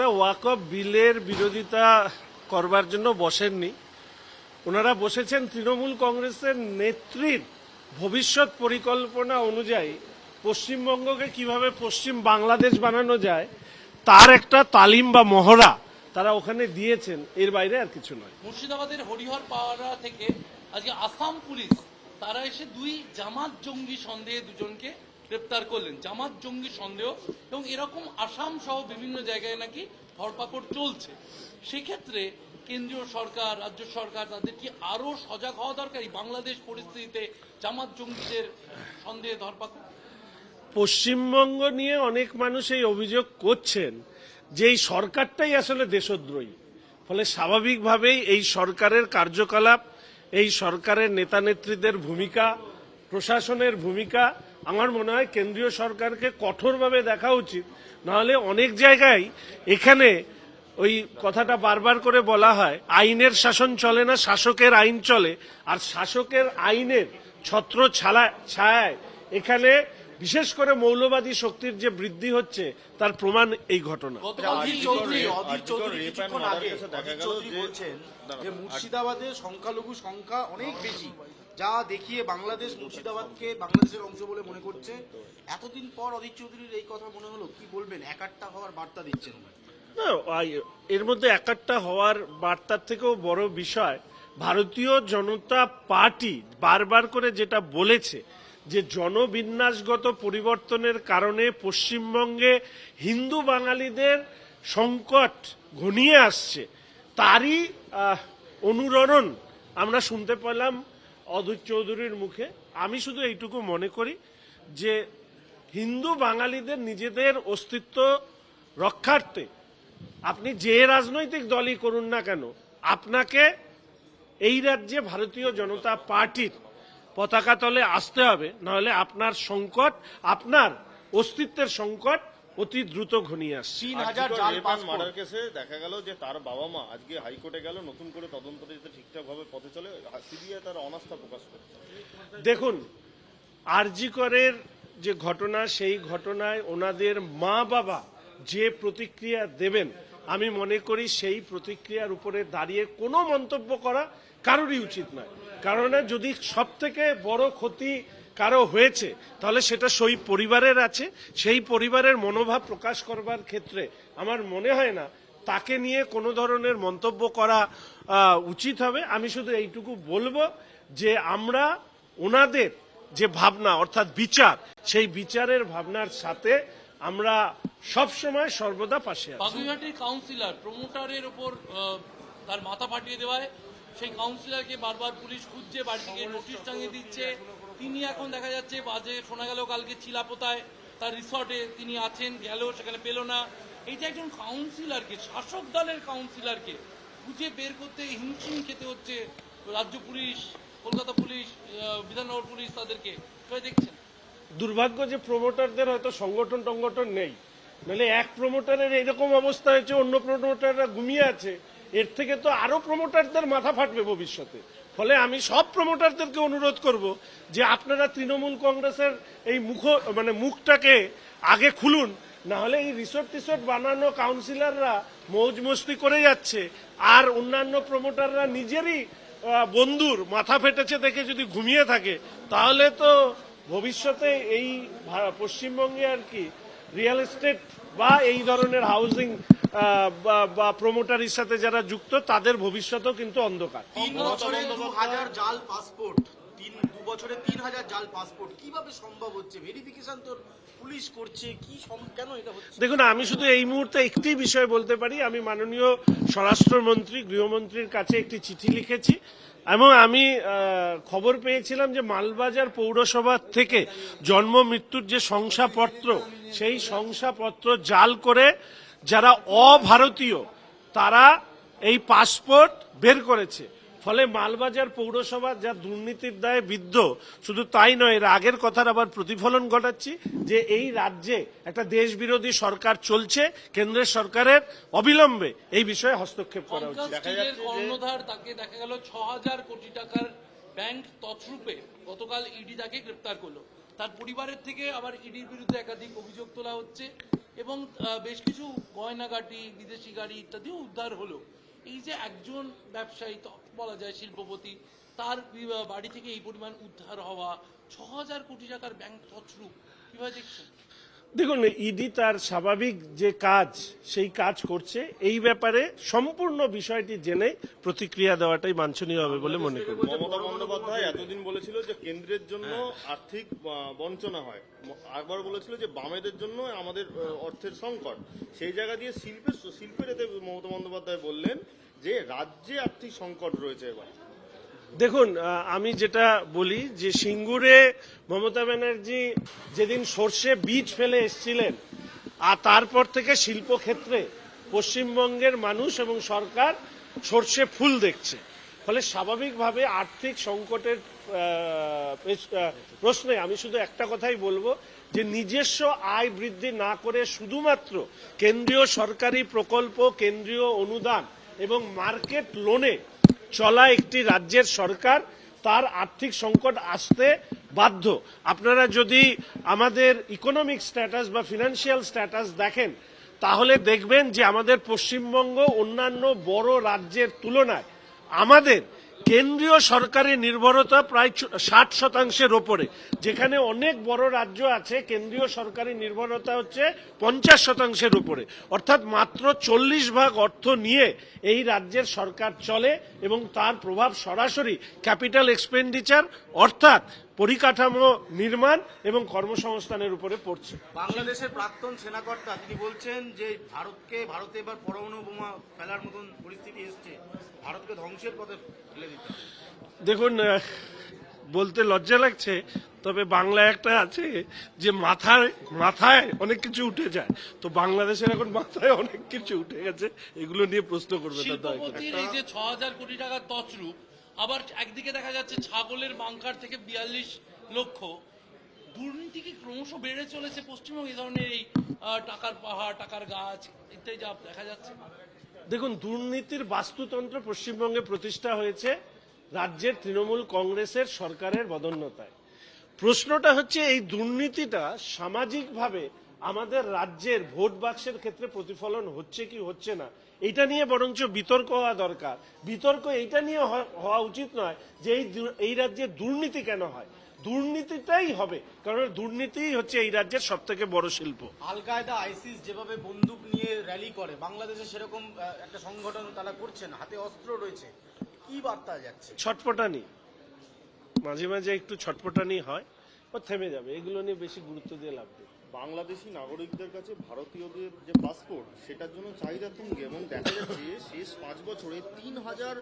ওনারা ওয়াকফ বিলের বিরোধিতা করবার জন্য বসেননি। ওনারা বসেছেন তৃণমূল কংগ্রেসের নেত্রীর ভবিষ্যৎ পরিকল্পনা অনুযায়ী পশ্চিমবঙ্গকে কিভাবে পশ্চিম বাংলাদেশ বানানো যায় তার একটা তালিম বা মহড়া তারা ওখানে দিয়েছেন, এর বাইরে আর কিছু নয়। মুর্শিদাবাদের হরিহর পাড়া থেকে আজকে আসাম পুলিশ তারা এসে দুই জামাত জঙ্গি সন্দেহে দুজনকে গ্রেপ্তার করলেন। জামাত জঙ্গি সন্দেহ এবং এরকম আসাম সহ বিভিন্ন জায়গায় নাকি ধরপাকড় চলছে। সেক্ষেত্রে কেন্দ্রীয় সরকার, রাজ্য সরকার তাদের কি আরো সজাগ হওয়া দরকার বাংলাদেশ পরিস্থিতিতে জামাত জঙ্গিদের সন্দেহে ধরপাকড়? পশ্চিমবঙ্গ নিয়ে অনেক মানুষ এই অভিযোগ করছেন যে এই সরকারটাই আসলে দেশদ্রোহী। ফলে স্বাভাবিকভাবেই এই সরকারের কার্যকলাপ, এই সরকারের নেতা নেত্রীদের ভূমিকা, প্রশাসনের ভূমিকা, আমার মনে হয় কেন্দ্রীয় সরকারকে কঠোরভাবে দেখা উচিত। নাহলে অনেক জায়গায় এখানে ওই কথাটা বারবার করে বলা হয়, আইনের শাসন চলে না, শাসকের আইন চলে। আর শাসকের আইনের ছত্র ছায়ায় এখানে বিশেষ করে মৌলবাদী শক্তির যে বৃদ্ধি হচ্ছে তার প্রমাণ এই ঘটনা। মুর্শিদাবাদে সংখ্যালঘু সংখ্যা অনেক বেশি, যা দেখিয়ে বাংলাদেশ মুর্শিদাবাদকে বাংলাদেশের অংশ বলে মনে করছে। এতদিন পর অধীর চৌধুরীর এই কথা মনে হলো, কি বলবেন? একাট্টা হওয়ার বার্তা দিচ্ছেন না, এর মধ্যে একাট্টা হওয়ার বার্তার থেকেও বড় বিষয়, ভারতীয় জনতা পার্টি বারবার করে যেটা বলেছে যে জনবিন্যাসগত পরিবর্তনের কারণে পশ্চিমবঙ্গে হিন্দু বাঙালিদের সংকট ঘনিয়ে আসছে, তারই অনুরণন আমরা শুনতে পেলাম অধীর চৌধুরীর মুখে। আমি শুধু এইটুকু মনে করি যে হিন্দু বাঙালিদের নিজেদের অস্তিত্ব রক্ষার্থে আপনি যে রাজনৈতিক দলই করুন না কেন, আপনাকে এই রাজ্যে ভারতীয় জনতা পার্টির পতাকা তলে আসতে হবে, নাহলে আপনার সংকট, আপনার অস্তিত্বের সংকট অতি দ্রুত ঘনিয়ে আসছে। 3000 জাল পাসপোর্ট কেসে দেখা গেল যে তার বাবা মা আজকে হাইকোর্টে গেল নতুন করে তদন্ত যাতে ঠিকঠাকভাবে পথে চলে, সিবিআই তার অনাস্থা প্রকাশ করছে। দেখুন, আরজি করের যে ঘটনা, সেই ঘটনায় ওনাদের মা বাবা যে প্রতিক্রিয়া দেবেন, আমি মনে করি সেই প্রতিক্রিয়ার উপরে দাঁড়িয়ে কোনো মন্তব্য করা কারোরই উচিত নয়। কারণ যদি সব থেকে বড় ক্ষতি কারো হয়েছে তাহলে সেটা সেই পরিবারের আছে। সেই পরিবারের মনোভাব প্রকাশ করবার ক্ষেত্রে আমার মনে হয় না তাকে নিয়ে কোনো ধরনের মন্তব্য করা উচিত হবে। আমি শুধু এইটুকু বলবো যে আমরা ওনাদের যে ভাবনা অর্থাৎ বিচার, সেই বিচারের ভাবনার সাথে আমরা সবসময় সর্বদা পাশে আছি। বাগুইহাটির কাউন্সিলর প্রমোটারের ওপর তার মাথা ফাটিয়ে দেওয়ায় সেই কাউন্সিলরকে বারবার পুলিশ খুঁজছে, বাড়ি থেকে নোটিশ টাঙিয়ে দিচ্ছে। তিনি এখন দেখা যাচ্ছে বাজে শোনা গেল কালকে চিলাপোতায় তার রিসর্টে তিনি আছেন, গেল সেখানে পেল না। এই যে একজন কাউন্সিলরকে, শাসক দলের কাউন্সিলরকে খুঁজে বের করতে হিমশিম খেতে হচ্ছে রাজ্য police, Kolkata police, Bidhannagar police, তাদেরকে দেখছেন। দুর্ভাগ্য যে প্রমোটারদের হয়তো সংগঠন নেই, নাহলে এক প্রমোটারের এইরকম অবস্থা হয়েছে, অন্য প্রমোটাররা ঘুমিয়ে আছে, এর থেকে তো আরো প্রমোটারদের মাথা ফাটবে ভবিষ্যতে। ফলে আমি সব প্রমোটারদেরকে অনুরোধ করব যে আপনারা তৃণমূল কংগ্রেসের এই মুখটাকে আগে খুলুন, না হলে এই রিসোর্ট টিসোর্ট বানানো কাউন্সিলররা মৌজ মস্তি করে যাচ্ছে, আর অন্যান্য প্রমোটাররা নিজেরই বন্ধুর মাথা ফেটেছে দেখে যদি ঘুমিয়ে থাকে, তাহলে তো ভবিষ্যতে এই পশ্চিমবঙ্গে আর কি রিয়েল এস্টেট বা এই ধরনের হাউজিং বা প্রমোটারের সাথে যারা যুক্ত তাদের ভবিষ্যতেও কিন্তু অন্ধকার। 3 বছরে 2000 জাল পাসপোর্ট, 2 বছরে 3000 জাল পাসপোর্ট কিভাবে সম্ভব হচ্ছে? ভেরিফিকেশন তো পুলিশ করছে, কেন এটা হচ্ছে? দেখুন, আমি শুধু এই মুহূর্তে একটি বিষয় বলতে পারি, আমি মাননীয় স্বরাষ্ট্রমন্ত্রী, গৃহমন্ত্রীর কাছে একটি চিঠি লিখেছি এবং আমি খবর পেয়েছিলাম যে মালবাজার পৌরসভা থেকে জন্ম মৃত্যুর যে শংসাপত্র, সেই শংসাপত্র জাল করে যারা অভারতীয় তারা এই পাসপোর্ট বের করেছে। ফলে মালবাজার পৌরসভা যা দুর্নীতির দায়ে বিদ্ধ, শুধু তাই নয়, এর আগের কথার আবার প্রতিফলন ঘটাচ্ছি যে এই রাজ্যে একটা দেশবিরোধী সরকার চলছে, কেন্দ্রের সরকারের অবিলম্বে এই বিষয়ে হস্তক্ষেপ করা উচিত। কর্ণধার তাকে দেখা গেল 6000 কোটি টাকার ব্যাংক তছরূপে গতকাল ইডি তাকে গ্রেপ্তার করলো। তার পরিবারের থেকে আবার ইডির বিরুদ্ধে একাধিক অভিযোগ তোলা হচ্ছে। এবং বেশ কিছু গয়নাগাটি, বিদেশি গাড়ি ইত্যাদিও উদ্ধার হলো। এই যে একজন ব্যবসায়ী, বলা যায় শিল্পপতি, তার বাড়ি থেকে এই পরিমাণ উদ্ধার হওয়া, ৬,০০০ কোটি টাকার ব্যাংক তছরূপ, কিভাবে দেখছেন? দেখুন, ইডি তার স্বাভাবিক যে কাজ সেই কাজ করছে। এই ব্যাপারে সম্পূর্ণ বিষয়টি জেনে প্রতিক্রিয়া দেওয়াটাই বাঞ্ছনীয় হবে বলে মনে করি। মমতা বন্দ্যোপাধ্যায় এতদিন বলেছিল যে কেন্দ্রের জন্য আর্থিক বঞ্চনা হয়, একবার বলেছিল যে বামেদের জন্য আমাদের অর্থের সংকট। সেই জায়গা দিয়ে শিল্পের এতে মমতা বন্দ্যোপাধ্যায় বললেন যে রাজ্যে আর্থিক সংকট রয়েছে এবার। দেখুন, আমি যেটা বলি যে সিঙ্গুরে মমতা ব্যানার্জি যেদিন সর্ষে বীজ ফেলে এসেছিলেন, আর তারপর থেকে শিল্পক্ষেত্রে পশ্চিমবঙ্গের মানুষ এবং সরকার সর্ষে ফুল দেখছে। ফলে স্বাভাবিকভাবে আর্থিক সংকটের প্রশ্নে আমি শুধু একটা কথাই বলবো যে নিজস্ব আয় বৃদ্ধি না করে শুধুমাত্র কেন্দ্রীয় সরকারি প্রকল্প, কেন্দ্রীয় অনুদান এবং মার্কেট লোনে চলা একটি রাজ্যের সরকার তার আর্থিক সংকট আসতে বাধ্য। আপনারা যদি আমাদের ইকোনমিক স্ট্যাটাস বা ফিনান্সিয়াল স্ট্যাটাস দেখেন তাহলে দেখবেন যে আমাদের পশ্চিমবঙ্গ অন্যান্য বড় রাজ্যের তুলনায় আমাদের কেন্দ্রীয় সরকারের নির্ভরতা প্রায় 60% ওপরে। যেখানে অনেক বড় রাজ্য আছে কেন্দ্রীয় সরকারের নির্ভরতা হচ্ছে 50% উপরে। অর্থাৎ মাত্র 40% অর্থ নিয়ে এই রাজ্যের সরকার চলে এবং তার প্রভাব সরাসরি ক্যাপিটাল এক্সপেন্ডিচার অর্থাৎ পরিকাঠামো নির্মাণ এবং কর্মসংস্থানের উপরে পড়ছে। বাংলাদেশের প্রাক্তন সেনাকর্তা তিনি বলছেন যে ভারতে এবার পরমাণু বোমা ফেলার মতন পরিস্থিতি এসছে, ভারতকে ধ্বংসের পথে ফেলে দিতে। দেখুন, বলতে লজ্জা লাগছে, তবে বাংলায় একটা আছে যে মাথায় অনেক কিছু উঠে যায়। তো বাংলাদেশের এখন মাথায় অনেক কিছু উঠে গেছে, এগুলো নিয়ে প্রশ্ন করবে না। শিল্পপতির এই যে ৬,০০০ কোটি টাকার তছরূপ, আবার একদিকে দেখা যাচ্ছে ছাগলের বাংকার থেকে ৪২ লক্ষ। দুর্নীতি কি ক্রমশ বেড়ে চলেছে পশ্চিমবঙ্গে? এই ধরনের এই টাকার পাহাড়, টাকার গাছ ইত্যাদি যা দেখা যাচ্ছে। দেখুন, দুর্নীতির বাস্তুতন্ত্র পশ্চিমবঙ্গে প্রতিষ্ঠা হয়েছে রাজ্যের তৃণমূল কংগ্রেসের সরকারের বদন্যতায়। প্রশ্নটা হচ্ছে এই দুর্নীতিটা সামাজিকভাবে আমাদের রাজ্যের ভোট বাক্সের ক্ষেত্রে প্রতিফলন হচ্ছে কি হচ্ছে না, এটা নিয়ে বরঞ্চ বিতর্ক হওয়া দরকার। বিতর্ক এইটা নিয়ে হওয়া উচিত নয় যে এই রাজ্যে দুর্নীতি কেন হয়। দুর্নীতিটাই হবে, কারণ দুর্নীতিই হচ্ছে এই রাজ্যের সব থেকে বড় শিল্প। আল কায়দা, আইসিস যেভাবে বন্দুক নিয়ে র্যালি করে, বাংলাদেশে সেরকম একটা সংগঠন তারা করছেন, হাতে অস্ত্র রয়েছে, কি বার্তা যাচ্ছে? ছটপটানি, মাঝে মাঝে একটু ছটপটানি হয়, ও থেমে যাবে। এগুলো নিয়ে বেশি গুরুত্ব দিয়ে লাভ নেই। বাংলাদেশি নাগরিকদের কাছে ভারতীয়দের যে পাসপোর্ট সেটার জন্য চাহিদা তুঙ্গে, এবং দেখা যাচ্ছে শেষ 5 বছরে 3,000